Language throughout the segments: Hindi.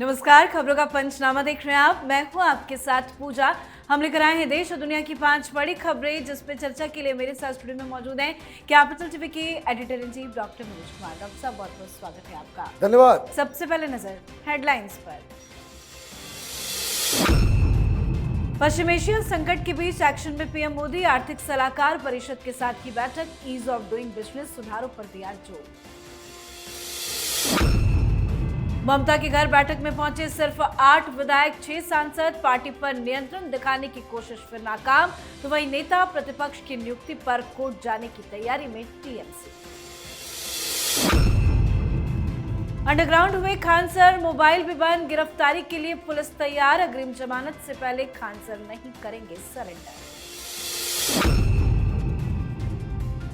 नमस्कार, खबरों का पंचनामा देख रहे हैं आप। मैं हूं आपके साथ पूजा। हम लेकर आए हैं देश और दुनिया की 5 बड़ी खबरें, जिस पे चर्चा के लिए मेरे साथ स्टूडियो में मौजूद हैं कैपिटल टीवी के editor in chief doctor Manoj Kumar. Doctor साहब, बहुत बहुत स्वागत है आपका। धन्यवाद। सबसे पहले नजर हेडलाइंस पर। पश्चिम एशिया संकट के बीच एक्शन में पीएम मोदी, आर्थिक सलाहकार परिषद के साथ की बैठक, ईज ऑफ डूइंग बिजनेस सुधारों पर दिया जोर। ममता के घर बैठक में पहुंचे सिर्फ 8 विधायक, 6 सांसद, पार्टी पर नियंत्रण दिखाने की कोशिश फिर नाकाम। तो वहीं नेता प्रतिपक्ष की नियुक्ति पर कोर्ट जाने की तैयारी में टीएमसी। अंडरग्राउंड हुए खान सर, मोबाइल भी बंद, गिरफ्तारी के लिए पुलिस तैयार। अग्रिम जमानत से पहले खान सर नहीं करेंगे सरेंडर।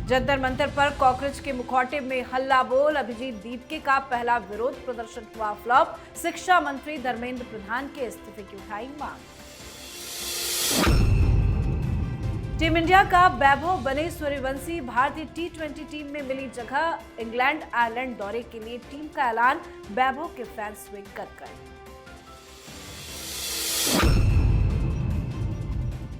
जंतर मंतर पर कांग्रेस के मुखौटे में हल्ला बोल, अभिजीत दीपके का पहला विरोध प्रदर्शन हुआ फ्लॉप। शिक्षा मंत्री धर्मेंद्र प्रधान के इस्तीफे की उठाई मांग। टीम इंडिया का वैभव बने सूर्यवंशी, भारतीय टी20 टीम में मिली जगह। इंग्लैंड आयरलैंड दौरे के लिए टीम का ऐलान, वैभव के फैंस हुए गदगद।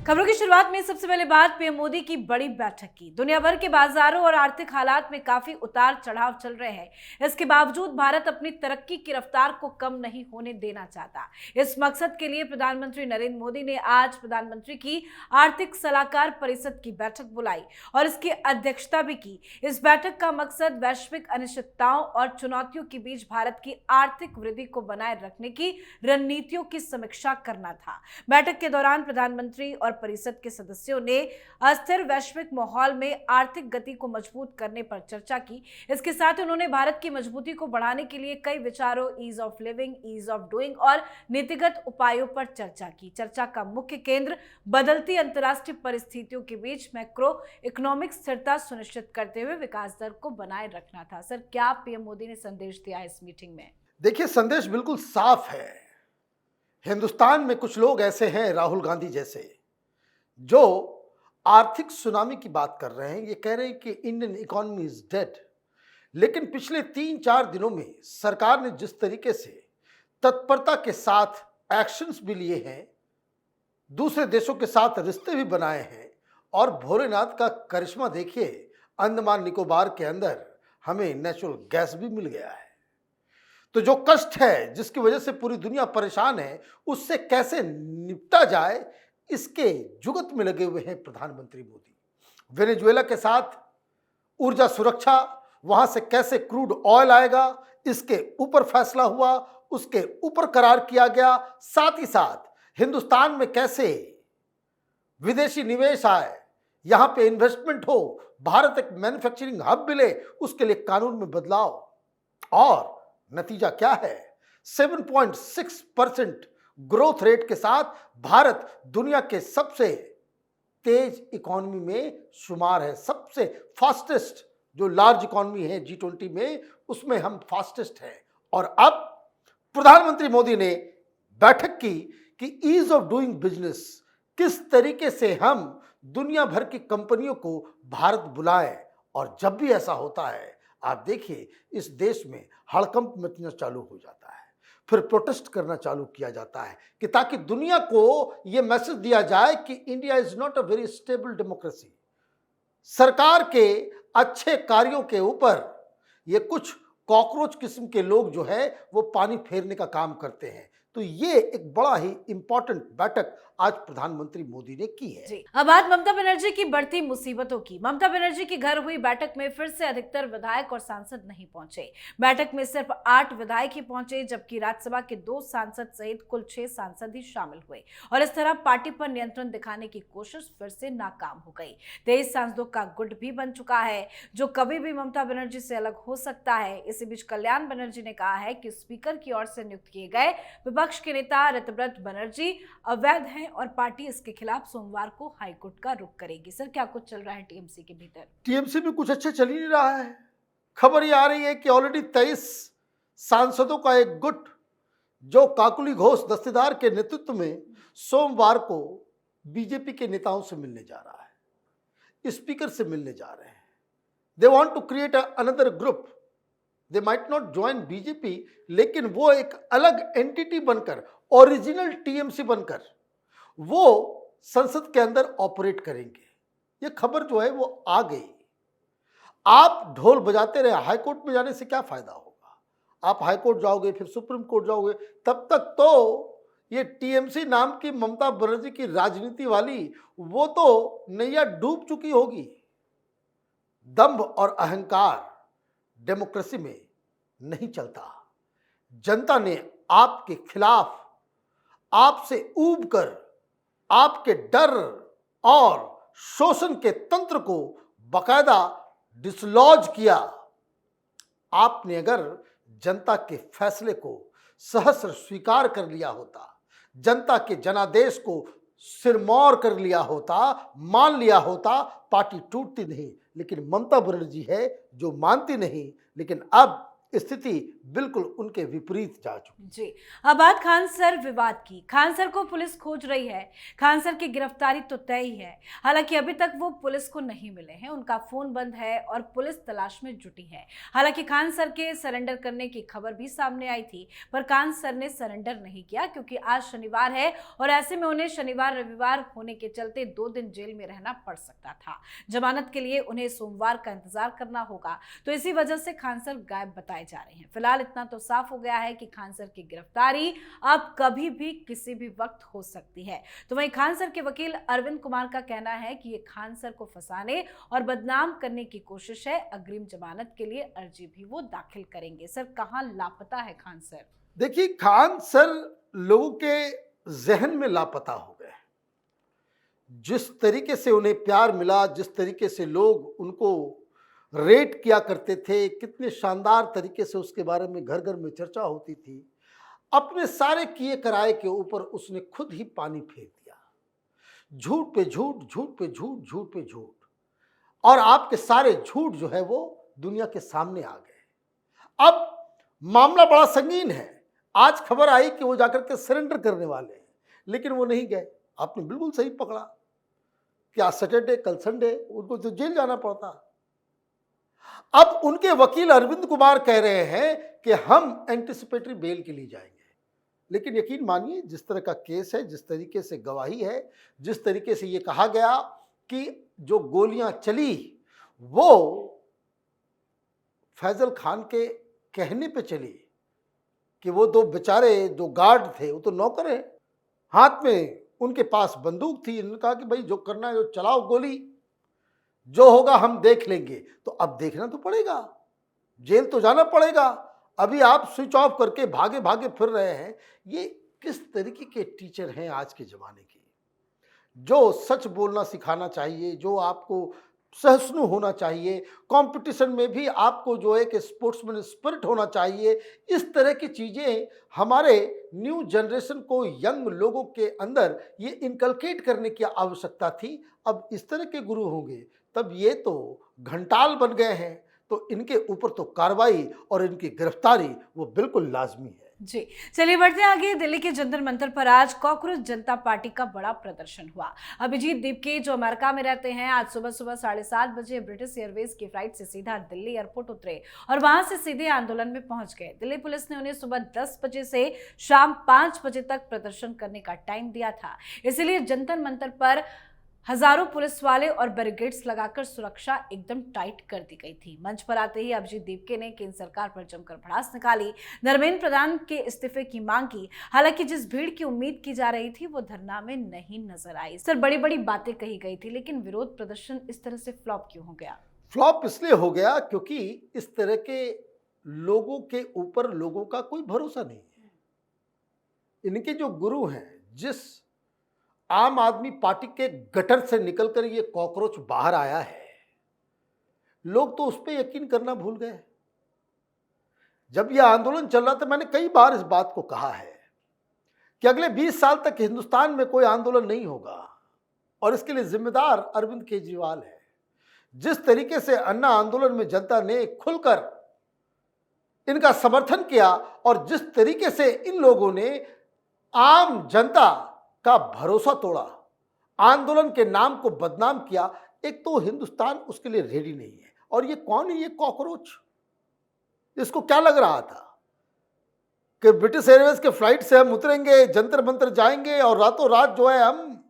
खबरों की शुरुआत में सबसे पहले बात पीएम मोदी की बड़ी बैठक की। दुनिया भर के बाजारों और आर्थिक हालात में काफी उतार चढ़ाव चल रहे हैं। इसके बावजूद भारत अपनी तरक्की की रफ्तार को कम नहीं होने देना चाहता। इस मकसद के लिए प्रधानमंत्री नरेंद्र मोदी ने आज प्रधानमंत्री की आर्थिक सलाहकार परिषद की बैठक बुलाई और इसकी अध्यक्षता भी की। इस बैठक का मकसद वैश्विक अनिश्चितताओं और चुनौतियों के बीच भारत की आर्थिक वृद्धि को बनाए रखने की रणनीतियों की समीक्षा करना था। बैठक के दौरान प्रधानमंत्री और परिषद के सदस्यों ने अस्थिर वैश्विक माहौल में आर्थिक गति को मजबूत करने पर चर्चा की। इसके साथ उन्होंने भारत की मजबूती को बढ़ाने के लिए कई विचारों, ease of living, ease of doing और नीतिगत उपायों पर चर्चा की। चर्चा का मुख्य केंद्र बदलती अंतर्राष्ट्रीय परिस्थितियों के बीच मैक्रो इकोनॉमिक स्थिरता सुनिश्चित करते हुए विकास दर को बनाए रखना था। सर, क्या पीएम मोदी ने संदेश दिया इस मीटिंग में? देखिए, संदेश बिल्कुल साफ है। हिंदुस्तान में कुछ लोग ऐसे हैं, राहुल गांधी जैसे, जो आर्थिक सुनामी की बात कर रहे हैं। ये कह रहे हैं कि इंडियन इकोनॉमी इज डेड। लेकिन पिछले 3-4 दिनों में सरकार ने जिस तरीके से तत्परता के साथ एक्शंस भी लिए हैं, दूसरे देशों के साथ रिश्ते भी बनाए हैं, और भोलेनाथ का करिश्मा देखिए, अंडमान निकोबार के अंदर हमें नेचुरल गैस भी मिल गया है। तो जो कष्ट है, जिसकी वजह से पूरी दुनिया परेशान है, उससे कैसे निपटा जाए, इसके जुगत में लगे हुए हैं प्रधानमंत्री मोदी। वेनेजुएला के साथ ऊर्जा सुरक्षा, वहां से कैसे क्रूड ऑयल आएगा, इसके ऊपर फैसला हुआ, उसके ऊपर करार किया गया। साथ ही साथ हिंदुस्तान में कैसे विदेशी निवेश आए, यहां पे इन्वेस्टमेंट हो, भारत एक मैन्युफैक्चरिंग हब मिले, उसके लिए कानून में बदलाव। और नतीजा क्या है? 7.6% ग्रोथ रेट के साथ भारत दुनिया के सबसे तेज इकोनॉमी में शुमार है। सबसे फास्टेस्ट जो लार्ज इकोनॉमी है G20 में, उसमें हम फास्टेस्ट हैं। और अब प्रधानमंत्री मोदी ने बैठक की कि ईज ऑफ डूइंग बिजनेस, किस तरीके से हम दुनिया भर की कंपनियों को भारत बुलाएं। और जब भी ऐसा होता है, आप देखिए, इस देश में हड़कंप मचना चालू हो जाता है, फिर प्रोटेस्ट करना चालू किया जाता है, कि ताकि दुनिया को यह मैसेज दिया जाए कि India is not a very stable democracy. सरकार के अच्छे कार्यों के ऊपर ये कुछ कॉकरोच किस्म के लोग जो है वो पानी फेरने का काम करते हैं। तो ये एक बड़ा ही इंपॉर्टेंट बैठक आज प्रधानमंत्री मोदी ने की है। अब बात ममता बनर्जी की बढ़ती मुसीबतों की। ममता बनर्जी के घर हुई बैठक में फिर से अधिकतर विधायक और सांसद नहीं पहुंचे। बैठक में सिर्फ 8 विधायक ही पहुंचे, जबकि राज्यसभा के 2 सांसद सहित कुल 6 सांसद ही शामिल हुए। और इस तरह पार्टी पर नियंत्रण दिखाने की कोशिश फिर से नाकाम हो गई। 23 सांसदों का गुट भी बन चुका है, जो कभी भी ममता बनर्जी से अलग हो सकता है। इसी बीच कल्याण बनर्जी ने कहा है कि स्पीकर की ओर से नियुक्त किए गए विपक्ष के नेता ऋतव्रत बनर्जी अवैध हैं और पार्टी इसके खिलाफ सोमवार को हाईकोर्ट का रुख करेगी। सर, क्या कुछ चल रहा है टीएमसी के भीतर? टीएमसी में कुछ अच्छा चल ही नहीं रहा है। खबर ये आ रही है कि ऑलरेडी 23 सांसदों का एक गुट, जो काकुली घोष दस्तेदार के नेतृत्व में सोमवार को बीजेपी के नेताओं से मिलने जा रहा है, स्पीकर से मिलने जा रहे हैं। They want to create another group they might not join BJP, लेकिन वो एक अलग एंटिटी बनकर, ओरिजिनल टीएमसी बनकर वो संसद के अंदर ऑपरेट करेंगे। ये खबर जो है वो आ गई। आप ढोल बजाते रहे, हाईकोर्ट में जाने से क्या फायदा होगा? आप हाईकोर्ट जाओगे, फिर सुप्रीम कोर्ट जाओगे, तब तक तो ये टीएमसी नाम की ममता बनर्जी की राजनीति वाली वो तो नैया डूब चुकी होगी। दंभ और अहंकार डेमोक्रेसी में नहीं चलता। जनता ने आपके खिलाफ, आपसे ऊब कर, आपके डर और शोषण के तंत्र को बकायदा डिसलॉज किया। आपने अगर जनता के फैसले को सहस्र स्वीकार कर लिया होता, जनता के जनादेश को सिरमौर कर लिया होता, मान लिया होता, पार्टी टूटती नहीं। लेकिन ममता बनर्जी है जो मानती नहीं, लेकिन अब स्थिति बिल्कुल उनके विपरीत जा चुकी। जी, अब बात खान सर विवाद की। खान सर को पुलिस खोज रही है। खान सर की गिरफ्तारी तो तय ही है, हालांकि अभी तक वो पुलिस को नहीं मिले हैं। उनका फोन बंद है और पुलिस तलाश में जुटी है। हालांकि खान सर के सरेंडर करने की खबर भी सामने आई थी, पर खान सर ने सरेंडर नहीं किया क्योंकि आज शनिवार है और ऐसे में उन्हें शनिवार रविवार होने के चलते 2 दिन जेल में रहना पड़ सकता था। जमानत के लिए उन्हें सोमवार का इंतजार करना होगा, तो इसी वजह से खान सर गायब बताए जा रहे हैं। फिलहाल इतना तो साफ हो गया है कि खान सर की गिरफ्तारी अब कभी भी किसी भी वक्त हो सकती है। तो वहीं खान सर के वकील अरविंद कुमार का कहना है कि ये खान सर को फंसाने और बदनाम करने की कोशिश है। अग्रिम जमानत के लिए अर्जी भी वो दाखिल करेंगे। सर, कहां लापता है खान सर? देखिए, खान सर लोगों के जहन में लापता हो गए। जिस तरीके से उन्हें प्यार मिला, जिस तरीके से लोग उनको रेट किया करते थे, कितने शानदार तरीके से उसके बारे में घर घर में चर्चा होती थी, अपने सारे किए कराए के ऊपर उसने खुद ही पानी फेर दिया। झूठ पे झूठ, झूठ पे झूठ, झूठ पे झूठ, और आपके सारे झूठ जो है वो दुनिया के सामने आ गए। अब मामला बड़ा संगीन है। आज खबर आई कि वो जाकर के सरेंडर करने वाले हैं, लेकिन वो नहीं गए। आपने बिल्कुल सही पकड़ा कि आज सैटरडे, कल संडे, उनको तो जेल जाना पड़ता। अब उनके वकील अरविंद कुमार कह रहे हैं कि हम एंटिसिपेटरी बेल के लिए जाएंगे। लेकिन यकीन मानिए, जिस तरह का केस है, जिस तरीके से गवाही है, जिस तरीके से ये कहा गया कि जो गोलियां चली वो फैजल खान के कहने पे चली, कि वो 2 बेचारे जो गार्ड थे वो तो नौकर हैं, हाथ में उनके पास बंदूक थी। उन्होंने कहा कि भाई जो करना है वो चलाओ गोली, जो होगा हम देख लेंगे। तो अब देखना तो पड़ेगा, जेल तो जाना पड़ेगा। अभी आप स्विच ऑफ करके भागे भागे फिर रहे हैं। ये किस तरीके के टीचर हैं आज के ज़माने के, जो सच बोलना सिखाना चाहिए, जो आपको सहिष्णु होना चाहिए, कंपटीशन में भी आपको जो है कि स्पोर्ट्समैन स्पिरिट होना चाहिए। इस तरह की चीज़ें हमारे न्यू जनरेशन को, यंग लोगों के अंदर ये इनकलकेट करने की आवश्यकता थी। अब इस तरह के गुरु होंगे तब ये तो घंटाल बन गए हैं, तो इनके ऊपर तो कार्रवाई और इनकी गिरफ्तारी वो बिल्कुल लाजमी है। जी, चलिए बढ़ते हैं आगे। दिल्ली के जंतर मंतर पर आज कॉकरोच जनता पार्टी का बड़ा प्रदर्शन हुआ। अभिजीत दीपके, जो अमेरिका में रहते हैं, आज सुबह 7:30 बजे ब्रिटिश एयरवेज की फ्लाइट से सीधा दिल्ली एयरपोर्ट उतरे और वहां से सीधे आंदोलन में पहुंच गए। दिल्ली पुलिस ने उन्हें सुबह 10 बजे से शाम 5 बजे तक प्रदर्शन करने का टाइम दिया था। इसलिए जंतर मंतर पर हजारों पुलिस वाले और बैरिकेड्स लगाकर सुरक्षा एकदम टाइट कर दी गई थी। मंच पर आते ही अभिजीत दीपके ने केंद्र सरकार पर जमकर भड़ास निकाली, धर्मेंद्र प्रधान के इस्तीफे की मांग की। हालांकि जिस भीड़ की उम्मीद की जा रही थी वो धरना में नहीं नजर आई। सर, बड़ी बड़ी बातें कही गई थी, लेकिन विरोध प्रदर्शन इस तरह से फ्लॉप क्यों हो गया? फ्लॉप इसलिए हो गया क्योंकि इस तरह के लोगों के ऊपर लोगों का कोई भरोसा नहीं है। इनके जो गुरु हैं, जिस आम आदमी पार्टी के गटर से निकलकर ये कॉकरोच बाहर आया है, लोग तो उस पर यकीन करना भूल गए। जब यह आंदोलन चल रहा था, मैंने कई बार इस बात को कहा है कि अगले 20 साल तक हिंदुस्तान में कोई आंदोलन नहीं होगा और इसके लिए जिम्मेदार अरविंद केजरीवाल है। जिस तरीके से अन्ना आंदोलन में जनता ने खुलकर इनका समर्थन किया और जिस तरीके से इन लोगों ने आम जनता का भरोसा तोड़ा, आंदोलन के नाम को बदनाम किया, एक तो हिंदुस्तान उसके लिए रेडी नहीं है। और ये कौन है? ये कॉकरोच। इसको क्या लग रहा था कि ब्रिटिश एयरवेज के फ्लाइट से हम उतरेंगे, जंतर मंतर जाएंगे और रातों रात जो है हम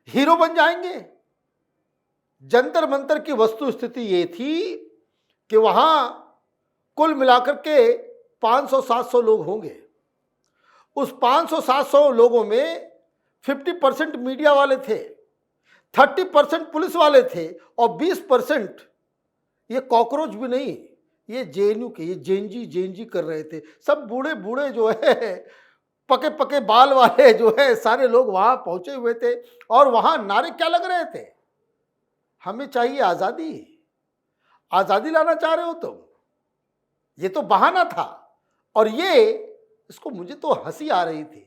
हीरो बन जाएंगे? जंतर मंतर की वस्तु स्थिति ये थी कि वहां कुल मिलाकर के 500-700 लोग होंगे। उस 500-700 लोगों में 50% मीडिया वाले थे, 30% पुलिस वाले थे और 20% ये कॉकरोच भी नहीं, ये जेएनयू के, ये जेएनजी कर रहे थे। सब बूढ़े बूढ़े जो है, पके पके बाल वाले जो है, सारे लोग वहां पहुंचे हुए थे। और वहां नारे क्या लग रहे थे? हमें चाहिए आजादी, आजादी लाना चाह रहे हो तुम? ये तो बहाना था। और ये, इसको मुझे तो हंसी आ रही थी,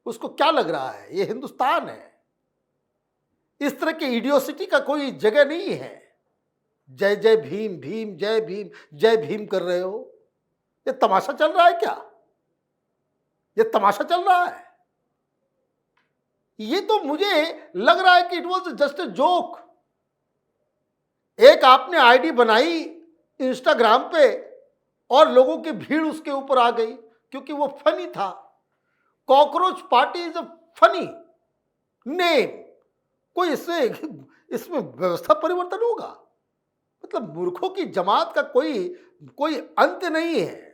उसको क्या लग रहा है? ये हिंदुस्तान है, इस तरह की इडियोसिटी का कोई जगह नहीं है। जय जय भीम, भीम जय भीम, जय भीम कर रहे हो। ये तमाशा चल रहा है क्या? ये तमाशा चल रहा है? ये तो मुझे लग रहा है कि it was just a joke. एक आपने आईडी बनाई इंस्टाग्राम पे और लोगों की भीड़ उसके ऊपर आ गई क्योंकि वो फनी था। Cockroach party is a funny name. कोई इसमें व्यवस्था परिवर्तन होगा? मतलब मूर्खों की जमात का कोई अंत नहीं है।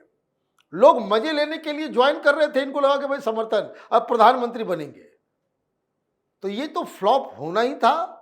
लोग मजे लेने के लिए ज्वाइन कर रहे थे, इनको लगा कि भाई समर्थन, अब प्रधानमंत्री बनेंगे। तो ये तो फ्लॉप होना ही था।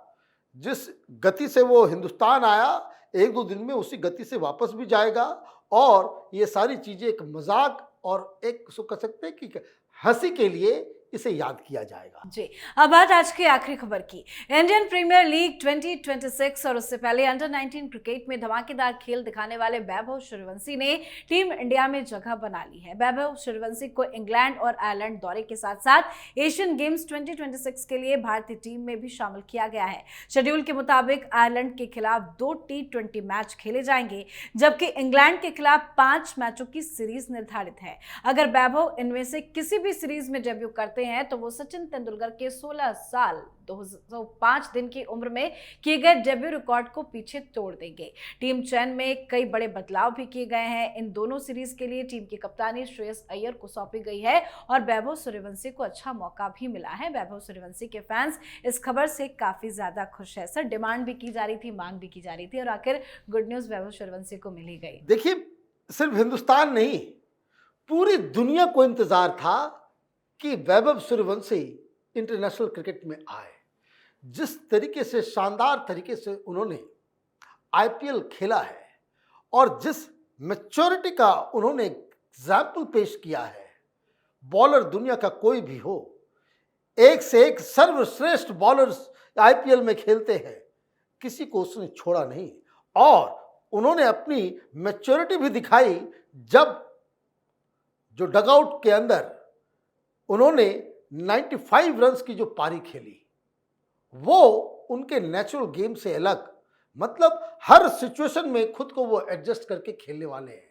जिस गति से वो हिंदुस्तान आया, 1-2 दिन में उसी गति से वापस भी जाएगा। और ये सारी चीजें एक मजाक और एक उसको कह सकते हैं कि हंसी के लिए इसे याद किया जाएगा। जी, अब बात आज की आखिरी खबर की। इंडियन प्रीमियर लीग 2026 और उससे पहले अंडर 19 क्रिकेट में धमाकेदार खेल दिखाने वाले वैभव सूर्यवंशी ने टीम इंडिया में जगह बना ली है। वैभव सूर्यवंशी को इंग्लैंड और आयरलैंड दौरे के साथ साथ एशियन गेम्स 2026 के लिए भारतीय टीम में भी शामिल किया गया है। शेड्यूल के मुताबिक आयरलैंड के खिलाफ 2 T20 मैच खेले जाएंगे, जबकि इंग्लैंड के खिलाफ 5 मैचों की सीरीज निर्धारित है। अगर वैभव इनमें से किसी भी सीरीज में डेब्यू करते हैं तो वो सचिन तेंदुलकर के 16 साल 205 दिन की उम्र में किए गए डेब्यू रिकॉर्ड को पीछे तोड़ देंगे। टीम चयन में कई बड़े बदलाव भी किए गए हैं। इन दोनों सीरीज के लिए टीम की कप्तानी श्रेयस अय्यर को सौंपी गई है और वैभव सूर्यवंशी को अच्छा मौका भी मिला है। वैभव सूर्यवंशी के फैंस इस खबर से काफी ज्यादा खुश है। सर, डिमांड भी की जा रही थी, मांग भी की जा रही थी और आखिर गुड न्यूज वैभव सूर्यवंशी को मिल ही गई। देखिए, सिर्फ हिंदुस्तान नहीं, पूरी दुनिया को इंतजार था कि वैभव सूर्यवंशी इंटरनेशनल क्रिकेट में आए। जिस तरीके से, शानदार तरीके से उन्होंने आईपीएल खेला है और जिस मैच्योरिटी का उन्होंने एग्जाम्पल पेश किया है, बॉलर दुनिया का कोई भी हो, एक से एक सर्वश्रेष्ठ बॉलर्स आईपीएल में खेलते हैं, किसी को उसने छोड़ा नहीं। और उन्होंने अपनी मैच्योरिटी भी दिखाई जब जो डगआउट के अंदर उन्होंने 95 रन्स की जो पारी खेली, वो उनके नेचुरल गेम से अलग, मतलब हर सिचुएशन में खुद को वो एडजस्ट करके खेलने वाले हैं।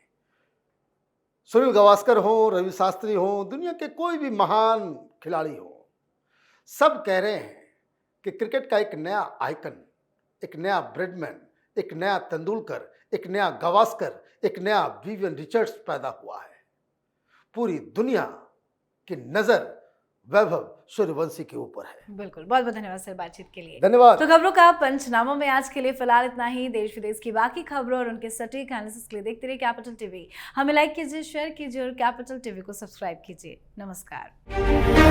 सुनील गावस्कर हो, रवि शास्त्री हो, दुनिया के कोई भी महान खिलाड़ी हो, सब कह रहे हैं कि क्रिकेट का एक नया आइकन, एक नया ब्रेडमैन, एक नया तेंदुलकर, एक नया गावस्कर, एक नया विवियन रिचर्ड्स पैदा हुआ है। पूरी दुनिया की नजर वैभव सूर्यवंशी के ऊपर है। बिल्कुल, बहुत बहुत धन्यवाद सर बातचीत के लिए। धन्यवाद। तो खबरों का पंचनामा में आज के लिए फिलहाल इतना ही। देश विदेश की बाकी खबरों और उनके सटीक एनालिसिस के लिए देखते रहिए कैपिटल टीवी। हमें लाइक कीजिए, शेयर कीजिए और कैपिटल टीवी को सब्सक्राइब कीजिए। नमस्कार।